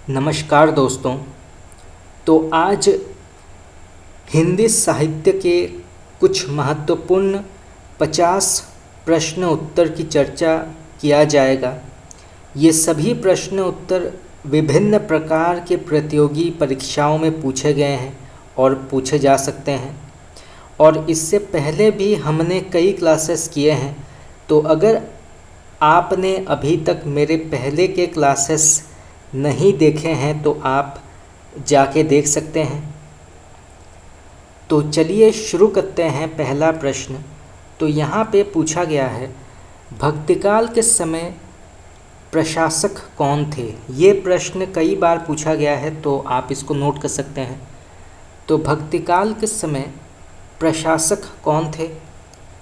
नमस्कार दोस्तों। तो आज हिंदी साहित्य के कुछ महत्वपूर्ण 50 प्रश्न उत्तर की चर्चा किया जाएगा। ये सभी प्रश्न उत्तर विभिन्न प्रकार के प्रतियोगी परीक्षाओं में पूछे गए हैं और पूछे जा सकते हैं, और इससे पहले भी हमने कई क्लासेस किए हैं। तो अगर आपने अभी तक मेरे पहले के क्लासेस नहीं देखे हैं तो आप जाके देख सकते हैं। तो चलिए शुरू करते हैं। पहला प्रश्न तो यहाँ पे पूछा गया है, भक्तिकाल के समय प्रशासक कौन थे। ये प्रश्न कई बार पूछा गया है, तो आप इसको नोट कर सकते हैं। तो भक्तिकाल के समय प्रशासक कौन थे,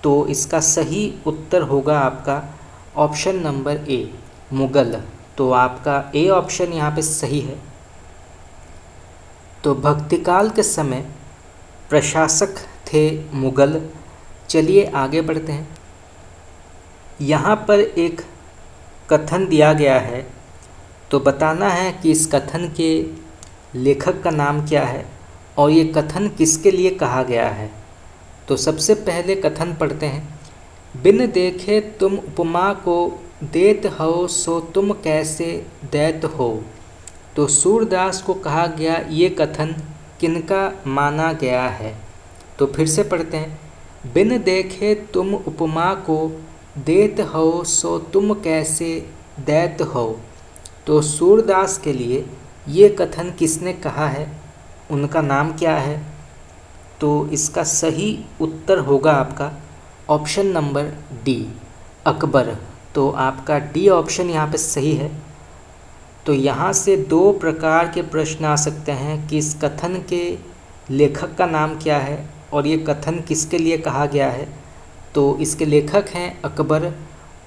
तो इसका सही उत्तर होगा आपका ऑप्शन नंबर ए, मुगल। तो आपका ए ऑप्शन यहाँ पे सही है। तो भक्तिकाल के समय प्रशासक थे मुगल। चलिए आगे बढ़ते हैं। यहाँ पर एक कथन दिया गया है, तो बताना है कि इस कथन के लेखक का नाम क्या है और ये कथन किसके लिए कहा गया है। तो सबसे पहले कथन पढ़ते हैं। बिन देखे तुम उपमा को देत हो, सो तुम कैसे दैत हो। तो सूरदास को कहा गया ये कथन किनका माना गया है। तो फिर से पढ़ते हैं। बिन देखे तुम उपमा को देत हो, सो तुम कैसे दैत हो। तो सूरदास के लिए ये कथन किसने कहा है, उनका नाम क्या है। तो इसका सही उत्तर होगा आपका ऑप्शन नंबर डी, अकबर। तो आपका डी ऑप्शन यहाँ पे सही है। तो यहाँ से दो प्रकार के प्रश्न आ सकते हैं कि इस कथन के लेखक का नाम क्या है और ये कथन किसके लिए कहा गया है। तो इसके लेखक हैं अकबर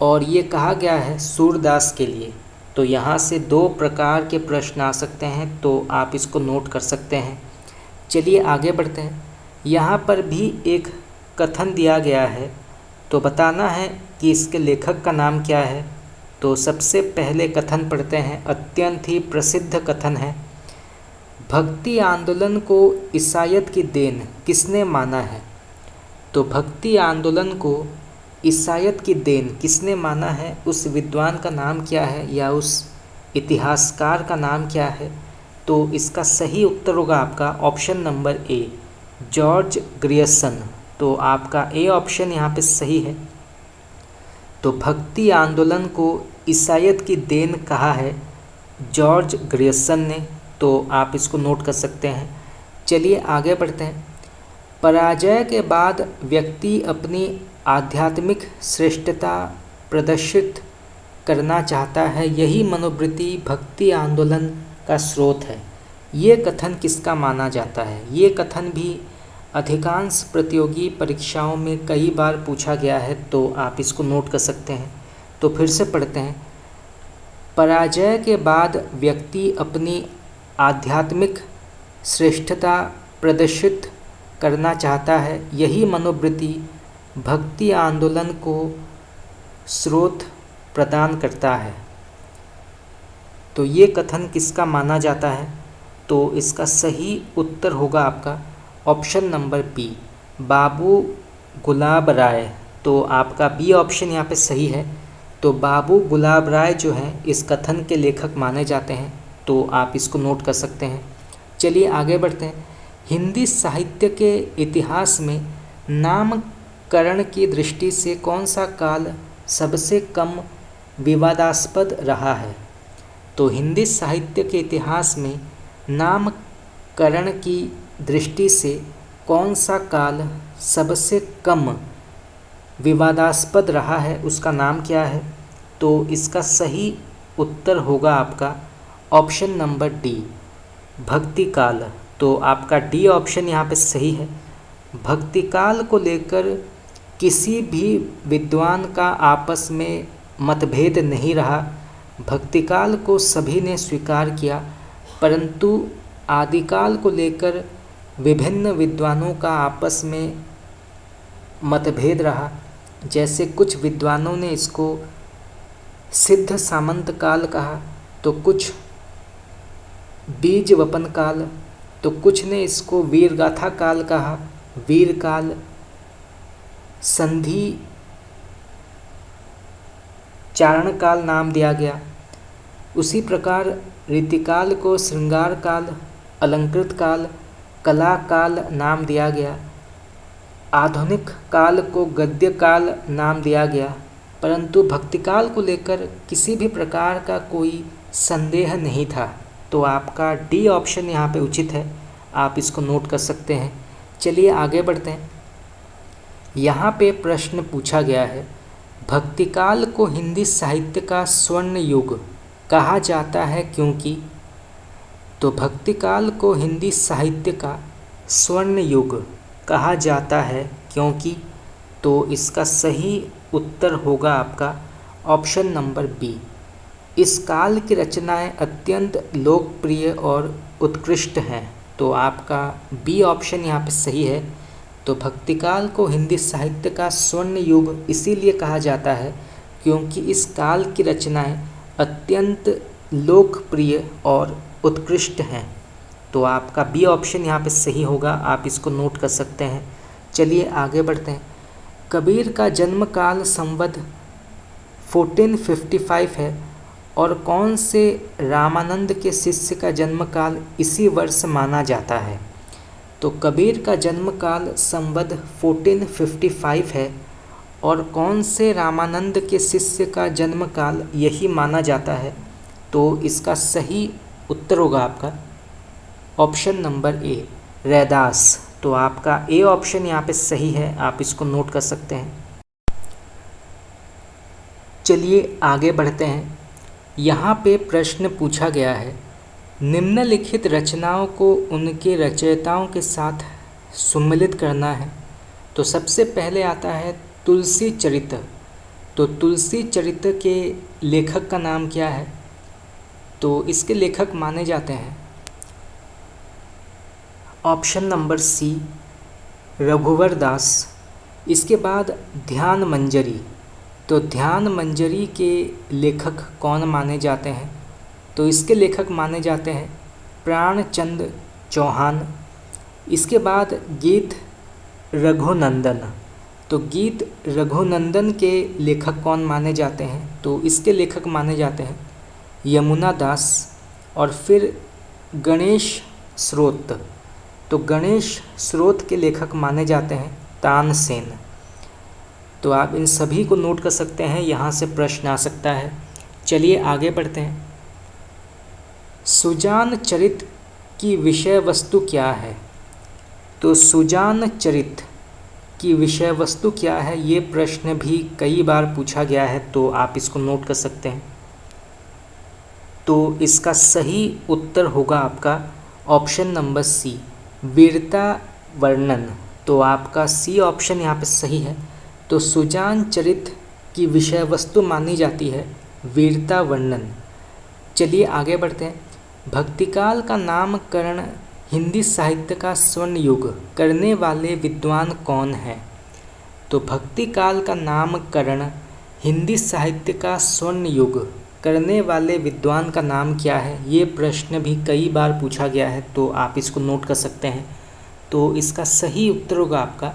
और ये कहा गया है सूरदास के लिए। तो यहाँ से दो प्रकार के प्रश्न आ सकते हैं, तो आप इसको नोट कर सकते हैं। चलिए आगे बढ़ते हैं। यहाँ पर भी एक कथन दिया गया है, तो बताना है कि इसके लेखक का नाम क्या है। तो सबसे पहले कथन पढ़ते हैं। अत्यंत ही प्रसिद्ध कथन है। भक्ति आंदोलन को ईसाईयत की देन किसने माना है। तो भक्ति आंदोलन को ईसाईयत की देन किसने माना है, उस विद्वान का नाम क्या है या उस इतिहासकार का नाम क्या है। तो इसका सही उत्तर होगा आपका option number A, George Grierson. तो आपका ए ऑप्शन यहाँ पे सही है। तो भक्ति आंदोलन को ईसाईयत की देन कहा है जॉर्ज ग्रियर्सन ने। तो आप इसको नोट कर सकते हैं। चलिए आगे बढ़ते हैं। पराजय के बाद व्यक्ति अपनी आध्यात्मिक श्रेष्ठता प्रदर्शित करना चाहता है, यही मनोवृत्ति भक्ति आंदोलन का स्रोत है। ये कथन किसका माना जाता है। ये कथन भी अधिकांश प्रतियोगी परीक्षाओं में कई बार पूछा गया है, तो आप इसको नोट कर सकते हैं। तो फिर से पढ़ते हैं। पराजय के बाद व्यक्ति अपनी आध्यात्मिक श्रेष्ठता प्रदर्शित करना चाहता है, यही मनोवृत्ति भक्ति आंदोलन को स्रोत प्रदान करता है। तो ये कथन किसका माना जाता है। तो इसका सही उत्तर होगा आपका ऑप्शन नंबर बी, बाबू गुलाब राय। तो आपका बी ऑप्शन यहाँ पे सही है। तो बाबू गुलाब राय जो हैं इस कथन के लेखक माने जाते हैं, तो आप इसको नोट कर सकते हैं। चलिए आगे बढ़ते हैं। हिंदी साहित्य के इतिहास में नामकरण की दृष्टि से कौन सा काल सबसे कम विवादास्पद रहा है। तो हिंदी साहित्य के इतिहास में नामकरण की दृष्टि से कौन सा काल सबसे कम विवादास्पद रहा है, उसका नाम क्या है। तो इसका सही उत्तर होगा आपका ऑप्शन नंबर डी, भक्ति काल। तो आपका डी ऑप्शन यहाँ पे सही है। भक्ति काल को लेकर किसी भी विद्वान का आपस में मतभेद नहीं रहा। भक्ति काल को सभी ने स्वीकार किया, परंतु आदिकाल को लेकर विभिन्न विद्वानों का आपस में मतभेद रहा। जैसे कुछ विद्वानों ने इसको सिद्ध सामंत काल कहा, तो कुछ बीज वपन काल, तो कुछ ने इसको वीरगाथा काल कहा, वीर काल। संधि चारण काल नाम दिया गया। उसी प्रकार रीतिकाल को श्रृंगार काल, अलंकृत काल, कला काल नाम दिया गया। आधुनिक काल को गद्य काल नाम दिया गया, परंतु भक्तिकाल को लेकर किसी भी प्रकार का कोई संदेह नहीं था। तो आपका डी ऑप्शन यहाँ पे उचित है, आप इसको नोट कर सकते हैं। चलिए आगे बढ़ते हैं। यहाँ पे प्रश्न पूछा गया है, भक्तिकाल को हिंदी साहित्य का स्वर्ण युग कहा जाता है क्योंकि। तो भक्तिकाल को हिंदी साहित्य का स्वर्ण युग कहा जाता है क्योंकि। तो इसका सही उत्तर होगा आपका ऑप्शन नंबर बी। इस काल की रचनाएं अत्यंत लोकप्रिय और उत्कृष्ट हैं। तो आपका बी ऑप्शन यहाँ पे सही है। तो भक्तिकाल को हिंदी साहित्य का स्वर्ण युग इसीलिए कहा जाता है क्योंकि इस काल की रचनाएं अत्यंत लोकप्रिय और उत्कृष्ट हैं। तो आपका बी ऑप्शन यहाँ पे सही होगा, आप इसको नोट कर सकते हैं। चलिए आगे बढ़ते हैं। कबीर का जन्म काल संवत 1455 है और कौन से रामानंद के शिष्य का जन्म काल इसी वर्ष माना जाता है। तो कबीर का जन्म काल संवत 1455 है और कौन से रामानंद के शिष्य का जन्म काल यही माना जाता है। तो इसका सही उत्तर होगा आपका ऑप्शन नंबर ए, रैदास। तो आपका ए ऑप्शन यहाँ पे सही है, आप इसको नोट कर सकते हैं। चलिए आगे बढ़ते हैं। यहाँ पे प्रश्न पूछा गया है, निम्नलिखित रचनाओं को उनके रचयिताओं के साथ सम्मिलित करना है। तो सबसे पहले आता है तुलसी चरित्र। तो तुलसी चरित्र के लेखक का नाम क्या है। तो इसके लेखक माने जाते हैं ऑप्शन नंबर सी, रघुवर दास। इसके बाद ध्यान मंजरी। तो ध्यान मंजरी के लेखक कौन माने जाते हैं। तो इसके लेखक माने जाते हैं प्राणचंद चौहान। इसके बाद गीत रघुनंदन। तो गीत रघुनंदन के लेखक कौन माने जाते हैं। तो इसके लेखक माने जाते हैं यमुना दास। और फिर गणेश स्रोत। तो गणेश स्रोत के लेखक माने जाते हैं तानसेन। तो आप इन सभी को नोट कर सकते हैं, यहाँ से प्रश्न आ सकता है। चलिए आगे बढ़ते हैं। सुजान चरित की विषय वस्तु क्या है। तो सुजान चरित की विषय वस्तु क्या है, ये प्रश्न भी कई बार पूछा गया है, तो आप इसको नोट कर सकते हैं। तो इसका सही उत्तर होगा आपका ऑप्शन नंबर सी, वीरता वर्णन। तो आपका सी ऑप्शन यहाँ पे सही है। तो सुजान चरित की विषय वस्तु मानी जाती है वीरता वर्णन। चलिए आगे बढ़ते हैं। भक्तिकाल का नामकरण हिंदी साहित्य का स्वर्ण युग करने वाले विद्वान कौन हैं। तो भक्तिकाल का नामकरण हिंदी साहित्य का स्वर्ण युग करने वाले विद्वान का नाम क्या है, ये प्रश्न भी कई बार पूछा गया है, तो आप इसको नोट कर सकते हैं। तो इसका सही उत्तर होगा आपका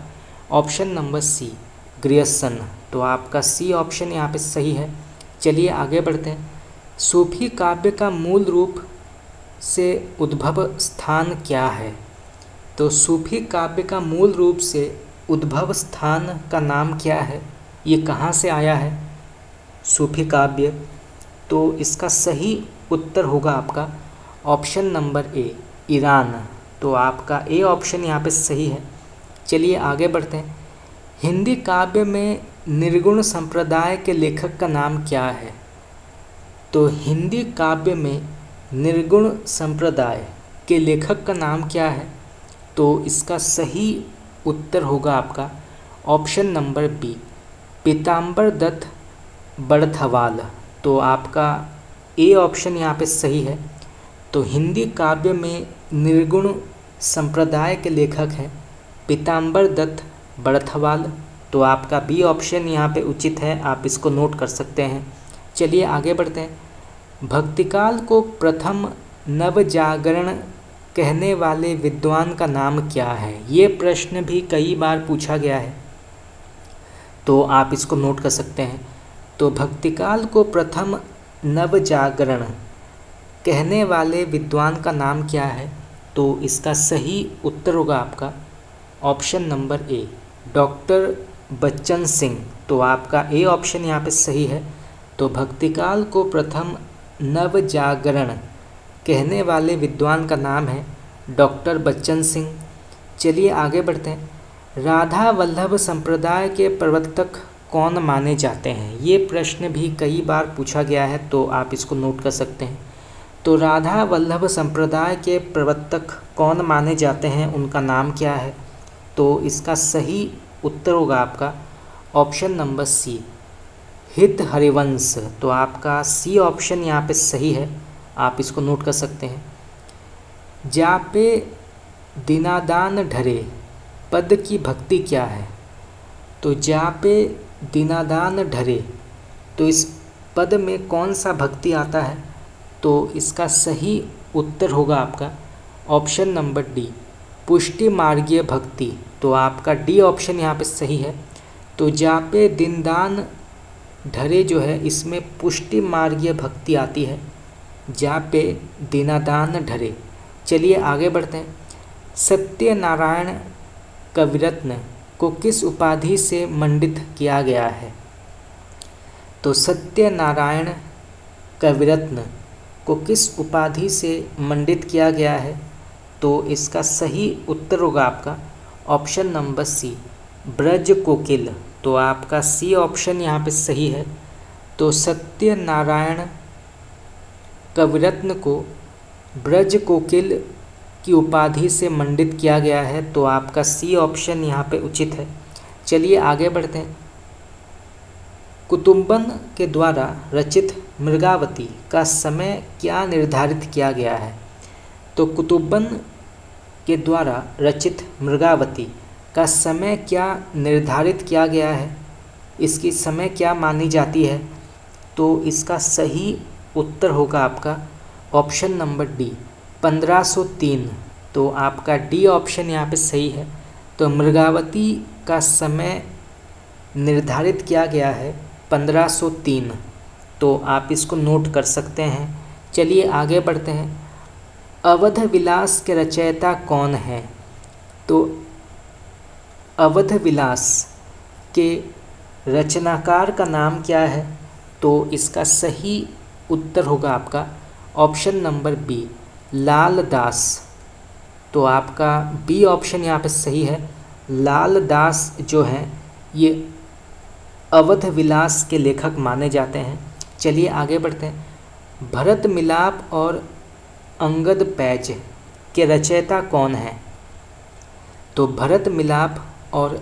ऑप्शन नंबर सी, ग्रियर्सन। तो आपका सी ऑप्शन यहाँ पे सही है। चलिए आगे बढ़ते हैं। सूफी काव्य का मूल रूप से उद्भव स्थान क्या है। तो सूफी काव्य का मूल रूप से उद्भव स्थान का नाम क्या है, ये कहाँ से आया है सूफी काव्य। तो इसका सही उत्तर होगा आपका ऑप्शन नंबर ए, ईरान। तो आपका ए ऑप्शन यहाँ पे सही है। चलिए आगे बढ़ते हैं। हिंदी काव्य में निर्गुण संप्रदाय के लेखक का नाम क्या है। तो हिंदी काव्य में निर्गुण संप्रदाय के लेखक का नाम क्या है। तो इसका सही उत्तर होगा आपका ऑप्शन नंबर बी, पीताम्बर दत्त बड़थवाल। तो आपका ए ऑप्शन यहाँ पे सही है। तो हिंदी काव्य में निर्गुण संप्रदाय के लेखक हैं पीताम्बर दत्त बड़थवाल। तो आपका बी ऑप्शन यहाँ पे उचित है, आप इसको नोट कर सकते हैं। चलिए आगे बढ़ते हैं। भक्तिकाल को प्रथम नवजागरण कहने वाले विद्वान का नाम क्या है? ये प्रश्न भी कई बार पूछा गया है, तो आप इसको नोट कर सकते हैं। तो भक्तिकाल को प्रथम नवजागरण कहने वाले विद्वान का नाम क्या है? तो इसका सही उत्तर होगा आपका option number A, doctor Bachchan Singh. तो आपका ए ऑप्शन यहाँ पे सही है। तो भक्तिकाल को प्रथम नवजागरण कहने वाले विद्वान का नाम है डॉक्टर बच्चन सिंह। चलिए आगे बढ़ते हैं। राधा वल्लभ संप्रदाय के प्रवर्तक कौन माने जाते हैं? ये प्रश्न भी कई बार पूछा गया है, तो आप इसको नोट कर सकते हैं। तो राधा वल्लभ संप्रदाय के प्रवर्तक कौन माने जाते हैं, उनका नाम क्या है? तो इसका सही उत्तर होगा आपका ऑप्शन नंबर सी, हित हरिवंश। तो आपका सी ऑप्शन यहाँ पे सही है, आप इसको नोट कर सकते हैं। जापे दीनादान ढरे पद की भक्ति क्या है? तो जापे दीनादान ढरे, तो इस पद में कौन सा भक्ति आता है? तो इसका सही उत्तर होगा आपका ऑप्शन नंबर डी, पुष्टि मार्गीय भक्ति। तो आपका डी ऑप्शन यहाँ पे सही है। तो जापे दीनदान ढरे जो है, इसमें पुष्टि मार्गीय भक्ति आती है, जापे दीनादान ढरे। चलिए आगे बढ़ते हैं। सत्यनारायण कविरत्न को किस उपाधि से मंडित किया गया है? तो सत्यनारायण कविरत्न को किस उपाधि से मंडित किया गया है? तो इसका सही उत्तर होगा आपका ऑप्शन नंबर सी, ब्रज कोकिल। तो आपका सी ऑप्शन यहाँ पे सही है। तो सत्यनारायण कविरत्न को ब्रज कोकिल की उपाधि से मंडित किया गया है। तो आपका सी ऑप्शन यहाँ पे उचित है। चलिए आगे बढ़ते हैं। कुतुम्बन के द्वारा रचित मृगावती का समय क्या निर्धारित किया गया है? तो कुतुम्बन के द्वारा रचित मृगावती का समय क्या निर्धारित किया गया है? इसकी समय क्या मानी जाती है? तो इसका सही उत्तर होगा आपका ऑप्शन नंबर डी, 1503। तो आपका डी ऑप्शन यहाँ पे सही है। तो मृगावती का समय निर्धारित किया गया है 1503। तो आप इसको नोट कर सकते हैं। चलिए आगे बढ़ते हैं। अवध विलास के रचयिता कौन है? तो अवध विलास के रचनाकार का नाम क्या है? तो इसका सही उत्तर होगा आपका option number B, Lal Das. तो आपका बी ऑप्शन यहाँ पे सही है। लाल दास जो हैं ये अवध विलास के लेखक माने जाते हैं। चलिए आगे बढ़ते हैं। भरत मिलाप और अंगद पैज के रचयिता कौन है? तो भरत मिलाप और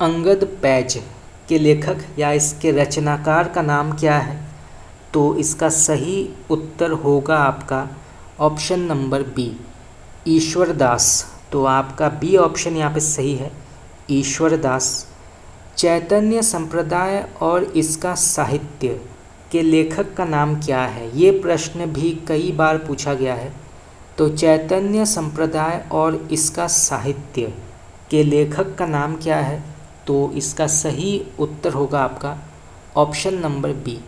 अंगद पैज के लेखक या इसके रचनाकार का नाम क्या है? तो इसका सही उत्तर होगा आपका ऑप्शन नंबर बी, ईश्वर दास। तो आपका बी ऑप्शन यहाँ पे सही है, ईश्वर दास। चैतन्य संप्रदाय और इसका साहित्य के लेखक का नाम क्या है? ये प्रश्न भी कई बार पूछा गया है। तो चैतन्य संप्रदाय और इसका साहित्य के लेखक का नाम क्या है? तो इसका सही उत्तर होगा आपका option number B,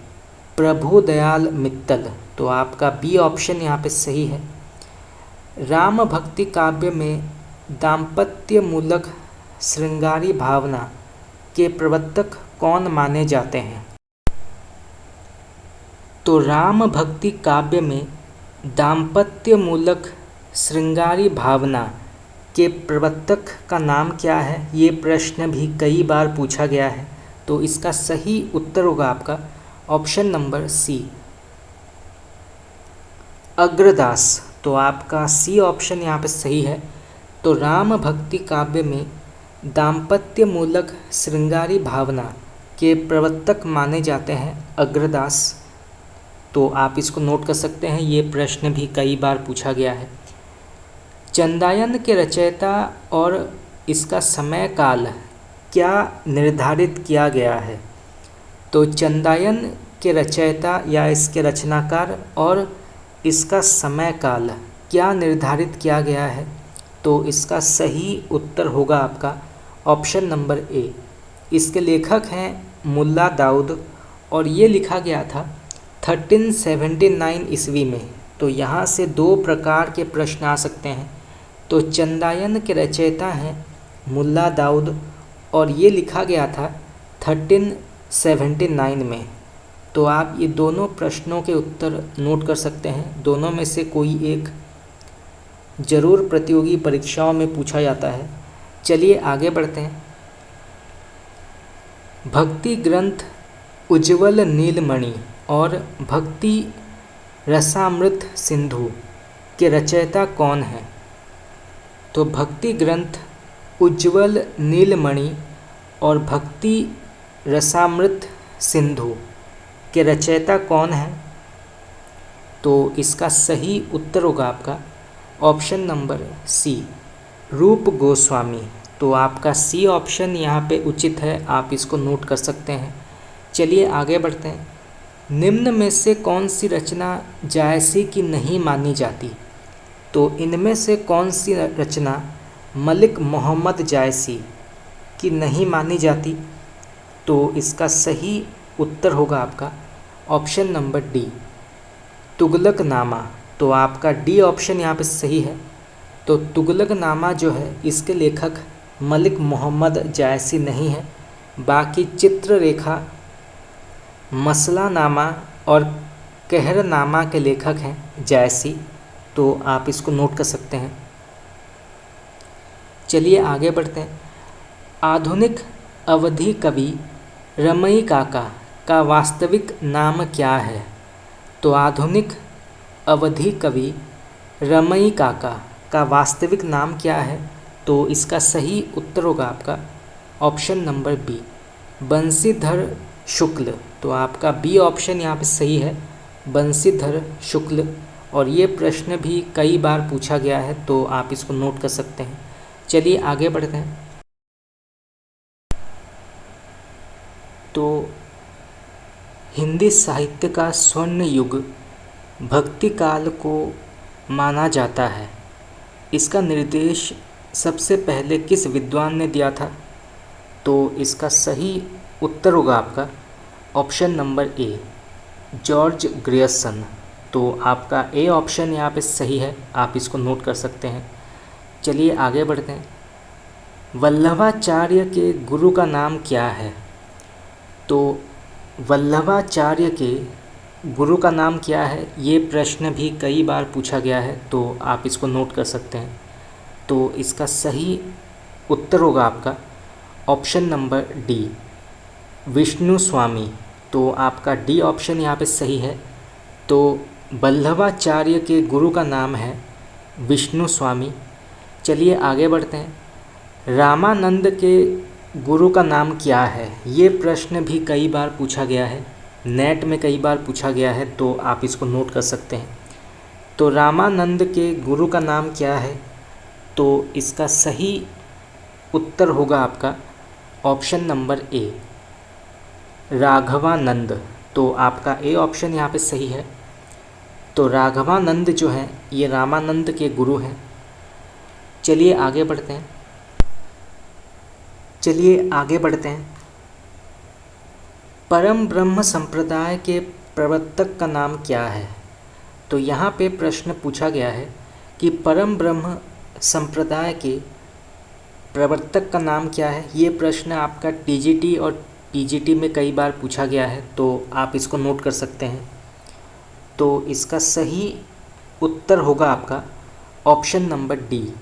Prabhudayal Mittal. तो आपका बी ऑप्शन यहाँ पे सही है। राम भक्ति काव्य में दाम्पत्य मूलक श्रृंगारी भावना के प्रवर्तक कौन माने जाते हैं? तो राम भक्ति काव्य में दाम्पत्य मूलक श्रृंगारी भावना के प्रवर्तक का नाम क्या है? ये प्रश्न भी कई बार पूछा गया है। तो इसका सही उत्तर होगा आपका ऑप्शन नंबर सी, अग्रदास। तो आपका सी ऑप्शन यहाँ पे सही है। तो राम भक्ति काव्य में दाम्पत्य मूलक श्रृंगारी भावना के प्रवर्तक माने जाते हैं अग्रदास। तो आप इसको नोट कर सकते हैं, ये प्रश्न भी कई बार पूछा गया है। चंदायन के रचयिता और इसका समय काल क्या निर्धारित किया गया है? तो चंदायन के रचयिता या इसके रचनाकार और इसका समय काल क्या निर्धारित किया गया है? तो इसका सही उत्तर होगा आपका ऑप्शन नंबर ए। इसके लेखक हैं मुल्ला दाऊद और ये लिखा गया था 1379 ईस्वी में। तो यहाँ से दो प्रकार के प्रश्न आ सकते हैं। तो चंदायन के रचयिता हैं मुल्ला दाऊद और ये लिखा गया था 1379 में। तो आप ये दोनों प्रश्नों के उत्तर नोट कर सकते हैं। दोनों में से कोई एक जरूर प्रतियोगी परीक्षाओं में पूछा जाता है। चलिए आगे बढ़ते हैं। भक्ति ग्रंथ उज्ज्वल नीलमणि और भक्ति रसामृत सिंधु के रचयिता कौन हैं? तो भक्ति ग्रंथ उज्ज्वल नीलमणि और भक्ति रसामृत सिंधु के रचयिता कौन हैं? तो इसका सही उत्तर होगा आपका ऑप्शन नंबर सी, रूप गोस्वामी। तो आपका सी ऑप्शन यहाँ पे उचित है, आप इसको नोट कर सकते हैं। चलिए आगे बढ़ते हैं। निम्न में से कौन सी रचना जायसी की नहीं मानी जाती? तो इनमें से कौन सी रचना मलिक मोहम्मद जायसी की नहीं मानी जाती? तो इसका सही उत्तर होगा आपका ऑप्शन नंबर डी, तुगलकनामा। तो आपका डी ऑप्शन यहाँ पे सही है। तो तुगलकनामा जो है इसके लेखक मलिक मोहम्मद जायसी नहीं है। बाकी चित्ररेखा, मसलानामा और कहरनामा के लेखक हैं जायसी। तो आप इसको नोट कर सकते हैं। चलिए आगे बढ़ते हैं। आधुनिक अवधी कवि रमई काका का वास्तविक नाम क्या है? तो आधुनिक अवधी कवि रमई काका का वास्तविक नाम क्या है? तो इसका सही उत्तर होगा आपका ऑप्शन नंबर बी, बंशीधर शुक्ल। तो आपका बी ऑप्शन यहाँ पे सही है, बंशीधर शुक्ल। और ये प्रश्न भी कई बार पूछा गया है, तो आप इसको नोट कर सकते हैं। चलिए आगे बढ़ते हैं। तो हिंदी साहित्य का स्वर्ण युग भक्ति काल को माना जाता है। इसका निर्देश सबसे पहले किस विद्वान ने दिया था? तो इसका सही उत्तर होगा आपका option number A, George Grierson. तो आपका ए ऑप्शन यहाँ पे सही है, आप इसको नोट कर सकते हैं। चलिए आगे बढ़ते हैं। वल्लभाचार्य के गुरु का नाम क्या है? तो वल्लभाचार्य के गुरु का नाम क्या है? ये प्रश्न भी कई बार पूछा गया है, तो आप इसको नोट कर सकते हैं। तो इसका सही उत्तर होगा आपका ऑप्शन नंबर डी, विष्णु स्वामी। तो आपका डी ऑप्शन यहाँ पे सही है। तो वल्लभाचार्य के गुरु का नाम है विष्णु स्वामी। चलिए आगे बढ़ते हैं। रामानंद के गुरु का नाम क्या है? ये प्रश्न भी कई बार पूछा गया है, नेट में कई बार पूछा गया है, तो आप इसको नोट कर सकते हैं। तो रामानंद के गुरु का नाम क्या है? तो इसका सही उत्तर होगा आपका ऑप्शन नंबर ए, राघवानंद। तो आपका ए ऑप्शन यहाँ पे सही है। तो राघवानंद जो है ये रामानंद के गुरु हैं। चलिए आगे बढ़ते हैं। परम ब्रह्म संप्रदाय के प्रवर्तक का नाम क्या है? तो यहाँ पे प्रश्न पूछा गया है कि परम ब्रह्म संप्रदाय के प्रवर्तक का नाम क्या है। ये प्रश्न आपका टीजीटी और पीजीटी में कई बार पूछा गया है, तो आप इसको नोट कर सकते हैं। तो इसका सही उत्तर होगा आपका ऑप्शन नंबर डी,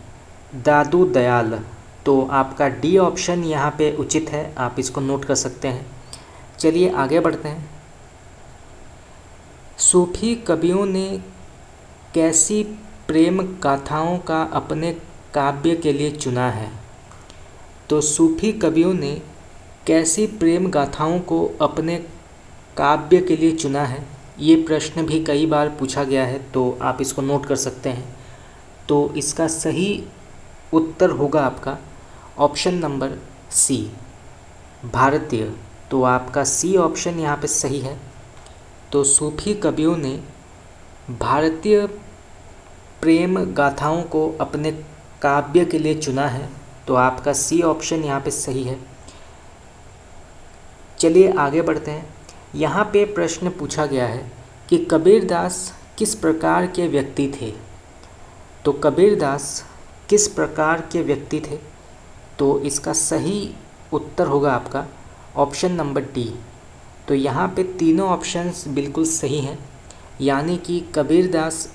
दादू दयाल। तो आपका डी ऑप्शन यहाँ पे उचित है, आप इसको नोट कर सकते हैं। चलिए आगे बढ़ते हैं। सूफी कवियों ने कैसी प्रेम गाथाओं का अपने काव्य के लिए चुना है? तो सूफी कवियों ने कैसी प्रेम गाथाओं को अपने काव्य के लिए चुना है? ये प्रश्न भी कई बार पूछा गया है, तो आप इसको नोट कर सकते हैं। तो इसका सही उत्तर होगा आपका ऑप्शन नंबर सी, भारतीय। तो आपका सी ऑप्शन यहाँ पे सही है। तो सूफी कवियों ने भारतीय प्रेम गाथाओं को अपने काव्य के लिए चुना है, तो आपका सी ऑप्शन यहाँ पे सही है। चलिए आगे बढ़ते हैं। यहाँ पे प्रश्न पूछा गया है कि कबीरदास किस प्रकार के व्यक्ति थे। तो कबीरदास किस प्रकार के व्यक्ति थे, तो इसका सही उत्तर होगा आपका ऑप्शन नंबर डी। तो यहाँ पे तीनों ऑप्शंस बिल्कुल सही हैं, यानी कि कबीरदास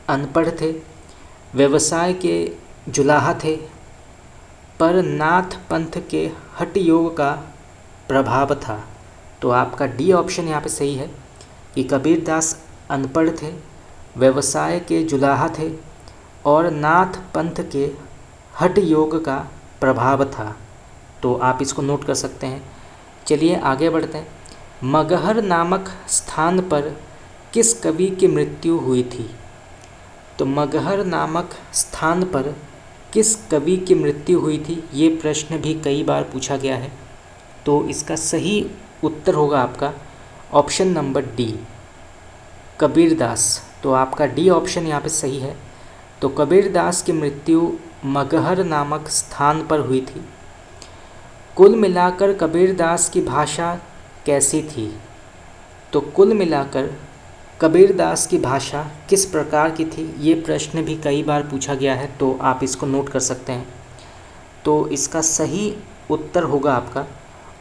अनपढ़ थे, व्यवसाय के जुलाहा थे, पर नाथ पंथ के हठ योग का प्रभाव था। तो आपका डी ऑप्शन यहाँ पे सही है कि कबीरदास अनपढ़ थे, व्यवसाय के जुलाहा थे और नाथ पंथ के हठ योग का प्रभाव था। तो आप इसको नोट कर सकते हैं। चलिए आगे बढ़ते हैं। मगहर नामक स्थान पर किस कवि की मृत्यु हुई थी। तो मगहर नामक स्थान पर किस कवि की मृत्यु हुई थी, ये प्रश्न भी कई बार पूछा गया है। तो इसका सही उत्तर होगा आपका ऑप्शन नंबर डी, कबीरदास। तो आपका डी ऑप्शन यहाँ पे सही है। तो कबीरदास की मृत्यु मगहर नामक स्थान पर हुई थी। कुल मिलाकर कबीरदास की भाषा कैसी थी। तो कुल मिलाकर कबीरदास की भाषा किस प्रकार की थी, ये प्रश्न भी कई बार पूछा गया है, तो आप इसको नोट कर सकते हैं। तो इसका सही उत्तर होगा आपका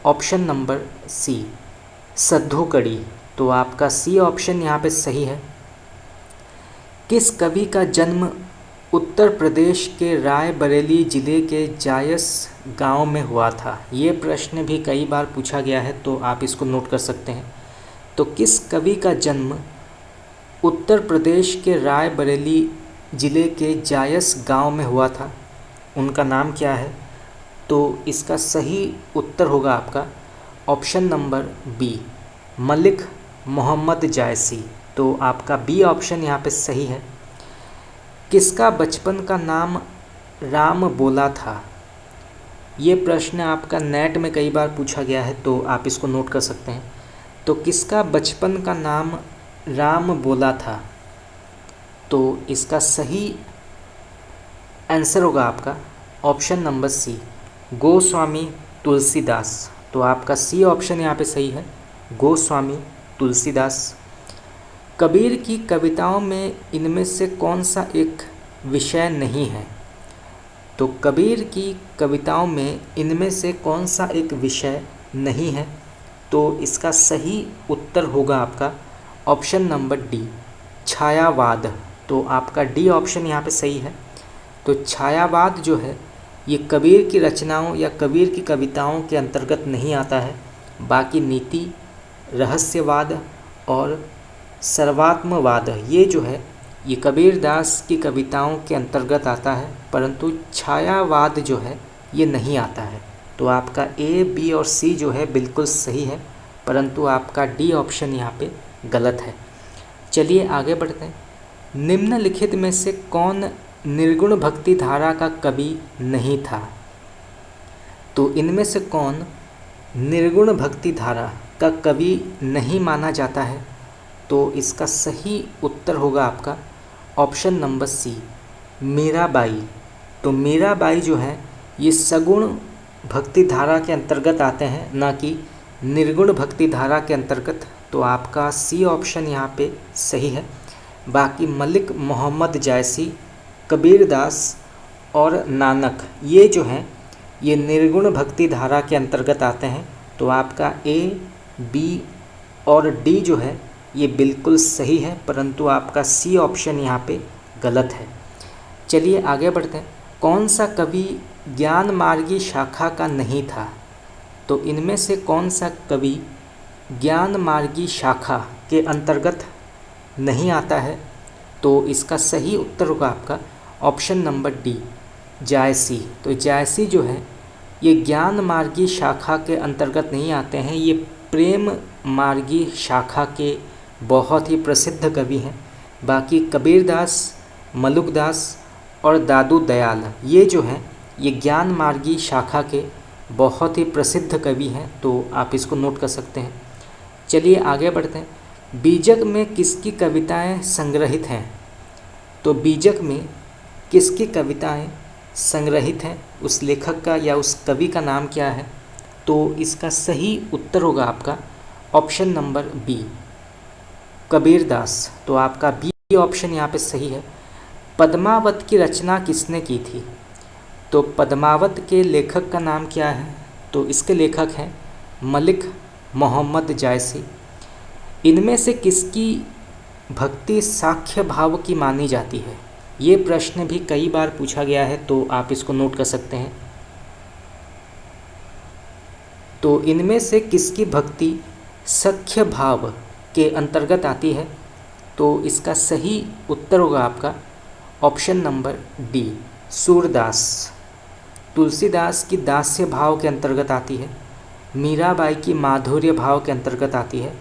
ऑप्शन नंबर सी, सद्धू कड़ी। तो आपका सी ऑप्शन यहाँ पे सही है। किस कवि का जन्म उत्तर प्रदेश के रायबरेली ज़िले के जायस गांव में हुआ था। ये प्रश्न भी कई बार पूछा गया है, तो आप इसको नोट कर सकते हैं। तो किस कवि का जन्म उत्तर प्रदेश के रायबरेली ज़िले के जायस गांव में हुआ था, उनका नाम क्या है। तो इसका सही उत्तर होगा आपका option number B, Malik Muhammad Jayasi. तो आपका बी ऑप्शन यहाँ पे सही है। किसका बचपन का नाम राम बोला था। ये प्रश्न आपका नेट में कई बार पूछा गया है, तो आप इसको नोट कर सकते हैं। तो किसका बचपन का नाम राम बोला था, तो इसका सही आंसर होगा आपका option number C, Goswami Tulsidas. तो आपका सी ऑप्शन यहाँ पे सही है, गोस्वामी तुलसीदास। कबीर की कविताओं में इनमें से कौन सा एक विषय नहीं है। तो कबीर की कविताओं में इनमें से कौन सा एक विषय नहीं है, तो इसका सही उत्तर होगा आपका ऑप्शन नंबर डी, छायावाद। तो आपका डी ऑप्शन यहाँ पे सही है। तो छायावाद जो है ये कबीर की रचनाओं या कबीर की कविताओं के अंतर्गत नहीं आता है। बाकी नीति, रहस्यवाद और सर्वात्मवाद ये जो है ये कबीरदास की कविताओं के अंतर्गत आता है, परंतु छायावाद जो है ये नहीं आता है। तो आपका ए, बी और सी जो है बिल्कुल सही है, परंतु आपका डी ऑप्शन यहाँ पे गलत है। चलिए आगे बढ़ते हैं। निम्नलिखित में से कौन निर्गुण भक्ति धारा का कवि नहीं था। तो इनमें से कौन निर्गुण भक्ति धारा का कवि नहीं माना जाता है, तो इसका सही उत्तर होगा आपका ऑप्शन नंबर सी, मीराबाई। तो मीराबाई जो है ये सगुण भक्ति धारा के अंतर्गत आते हैं, ना कि निर्गुण भक्ति धारा के अंतर्गत। तो आपका सी ऑप्शन यहाँ पे सही है। बाकी मलिक मोहम्मद जायसी, कबीरदास और नानक ये जो हैं ये निर्गुण भक्ति धारा के अंतर्गत आते हैं। तो आपका ए, बी और डी जो है ये बिल्कुल सही है, परंतु आपका सी ऑप्शन यहाँ पे गलत है। चलिए आगे बढ़ते हैं। कौन सा कवि ज्ञान मार्गी शाखा का नहीं था। तो इनमें से कौन सा कवि ज्ञान मार्गी शाखा के अंतर्गत नहीं आता है, तो इसका सही उत्तर होगा आपका ऑप्शन नंबर डी, जायसी। तो जायसी जो है ये ज्ञान मार्गी शाखा के अंतर्गत नहीं आते हैं, ये प्रेम मार्गी शाखा के बहुत ही प्रसिद्ध कवि हैं। बाकी कबीरदास, मलुकदास और दादू दयाल ये जो हैं ये ज्ञान मार्गी शाखा के बहुत ही प्रसिद्ध कवि हैं, तो आप इसको नोट कर सकते हैं। चलिए आगे बढ़ते हैं। बीजक में किसकी कविताएं संग्रहित हैं? तो बीजक में किसकी कविताएं संग्रहित हैं, उस लेखक का या उस कवि का नाम क्या है? तो इसका सही उत्तर होगा आपका ऑप्शन नंबर बी, कबीरदास। तो आपका बी ऑप्शन यहाँ पे सही है। पद्मावत की रचना किसने की थी? तो पद्मावत के लेखक का नाम क्या है? तो इसके लेखक हैं मलिक मोहम्मद जायसी। इनमें से किसकी भक्ति साख्य भाव की मानी जाती है? ये प्रश्न भी कई बार पूछा गया है, तो आप इसको नोट कर सकते हैं। तो इनमें से किसकी भक्ति सख्य भाव के अंतर्गत आती है? तो इसका सही उत्तर होगा आपका option number D, Surdas. Tulsidas की दास्य भाव के अंतर्गत आती है, मीराबाई की माधुर्य भाव के अंतर्गत आती है।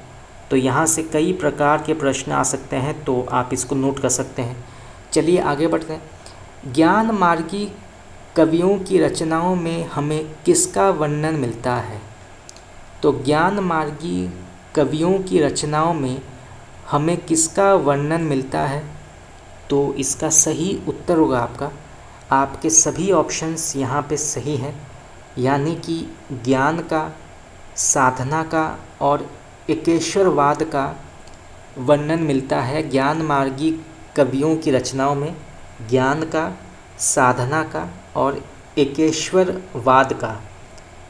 तो यहाँ से कई प्रकार के प्रश्न आ सकते हैं, तो आप इसको नोट कर सकते हैं। चलिए आगे बढ़ते हैं। ज्ञान मार्गी कवियों की रचनाओं में हमें किसका वर्णन मिलता है? तो ज्ञान मार्गी कवियों की रचनाओं में हमें किसका वर्णन मिलता है? तो इसका सही उत्तर होगा आपके सभी ऑप्शंस यहाँ पे सही हैं, यानी कि ज्ञान का, साधना का और एकेश्वरवाद का वर्णन मिलता है। ज्ञान मार्गी कवियों की रचनाओं में ज्ञान का, साधना का और एकेश्वरवाद का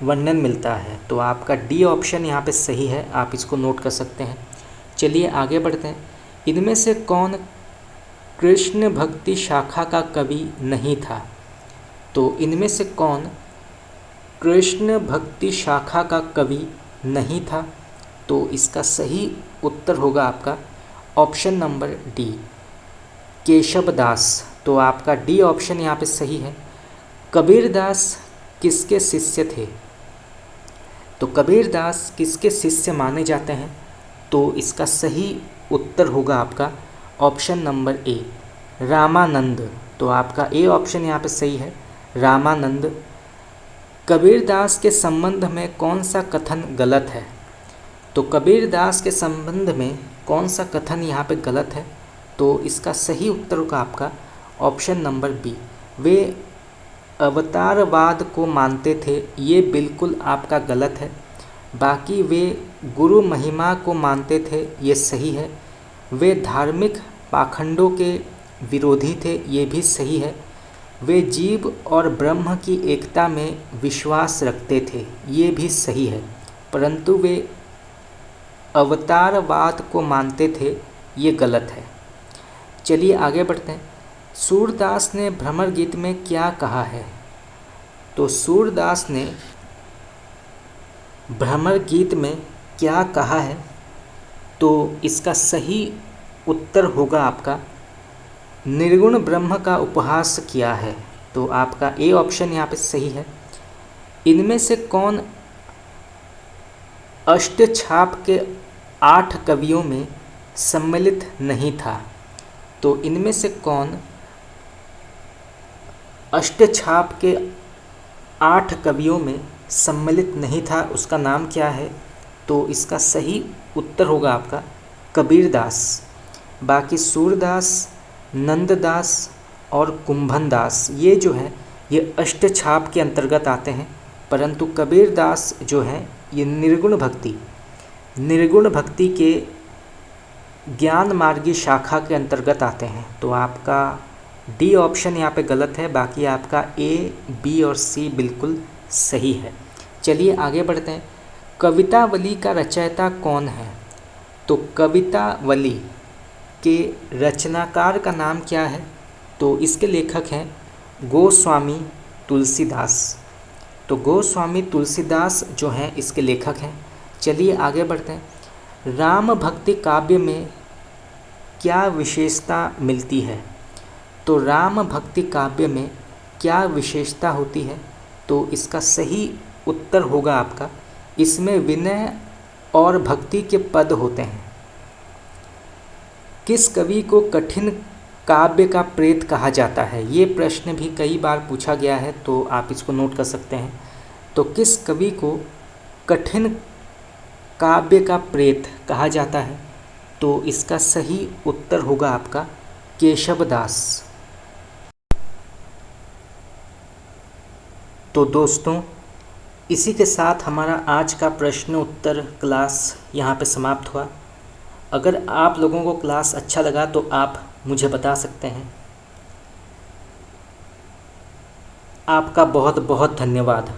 वर्णन मिलता है। तो आपका डी ऑप्शन यहाँ पे सही है, आप इसको नोट कर सकते हैं। चलिए आगे बढ़ते हैं। इनमें से कौन कृष्ण भक्ति शाखा का कवि नहीं था? तो इनमें से कौन कृष्ण भक्ति शाखा का कवि नहीं था? तो इसका सही उत्तर होगा आपका ऑप्शन नंबर डी, केशवदास। तो आपका डी ऑप्शन यहाँ पे सही है। कबीरदास किसके शिष्य थे? तो कबीरदास किसके शिष्य माने जाते हैं? तो इसका सही उत्तर होगा आपका ऑप्शन नंबर ए, रामानंद। तो आपका ए ऑप्शन यहाँ पे सही है, रामानंद। कबीरदास के संबंध में कौन सा कथन गलत है? तो कबीरदास के संबंध में कौन सा कथन यहाँ पे गलत है? तो इसका सही उत्तर होगा आपका ऑप्शन नंबर बी, वे अवतारवाद को मानते थे। ये बिल्कुल आपका गलत है। बाकी वे गुरु महिमा को मानते थे, ये सही है। वे धार्मिक पाखंडों के विरोधी थे, ये भी सही है। वे जीव और ब्रह्म की एकता में विश्वास रखते थे, ये भी सही है। परंतु वे अवतारवाद को मानते थे, ये गलत है। चलिए आगे बढ़ते हैं। सूरदास ने भ्रमर गीत में क्या कहा है? तो सूरदास ने भ्रमर गीत में क्या कहा है? तो इसका सही उत्तर होगा आपका निर्गुण ब्रह्म का उपहास किया है। तो आपका ए ऑप्शन यहाँ पे सही है। इनमें से कौन अष्टछाप के 8 कवियों में सम्मिलित नहीं था? तो इनमें से कौन अष्टछाप के 8 कवियों में सम्मिलित नहीं था, उसका नाम क्या है? तो इसका सही उत्तर होगा आपका कबीरदास। बाकी सूरदास, नंददास और कुंभनदास ये जो है ये अष्टछाप के अंतर्गत आते हैं, परंतु कबीरदास जो है ये निर्गुण भक्ति के ज्ञान मार्गी शाखा के अंतर्गत आते हैं। तो आपका डी ऑप्शन यहाँ पे गलत है, बाकी आपका ए, बी और सी बिल्कुल सही है। चलिए आगे बढ़ते हैं। कवितावली का रचयिता कौन है? तो कवितावली के रचनाकार का नाम क्या है? तो इसके लेखक हैं गोस्वामी तुलसीदास। तो गोस्वामी तुलसीदास जो हैं इसके लेखक हैं। चलिए आगे बढ़ते हैं। राम भक्ति काव्य में क्या विशेषता मिलती है? तो राम भक्ति काव्य में क्या विशेषता होती है? तो इसका सही उत्तर होगा आपका इसमें विनय और भक्ति के पद होते हैं। किस कवि को कठिन काव्य का प्रेत कहा जाता है? ये प्रश्न भी कई बार पूछा गया है, तो आप इसको नोट कर सकते हैं। तो किस कवि को कठिन काव्य का प्रेत कहा जाता है? तो इसका सही उत्तर होगा आपका केशवदास। तो दोस्तों, इसी के साथ हमारा आज का प्रश्न उत्तर क्लास यहाँ पे समाप्त हुआ। अगर आप लोगों को क्लास अच्छा लगा तो आप मुझे बता सकते हैं। आपका बहुत बहुत धन्यवाद।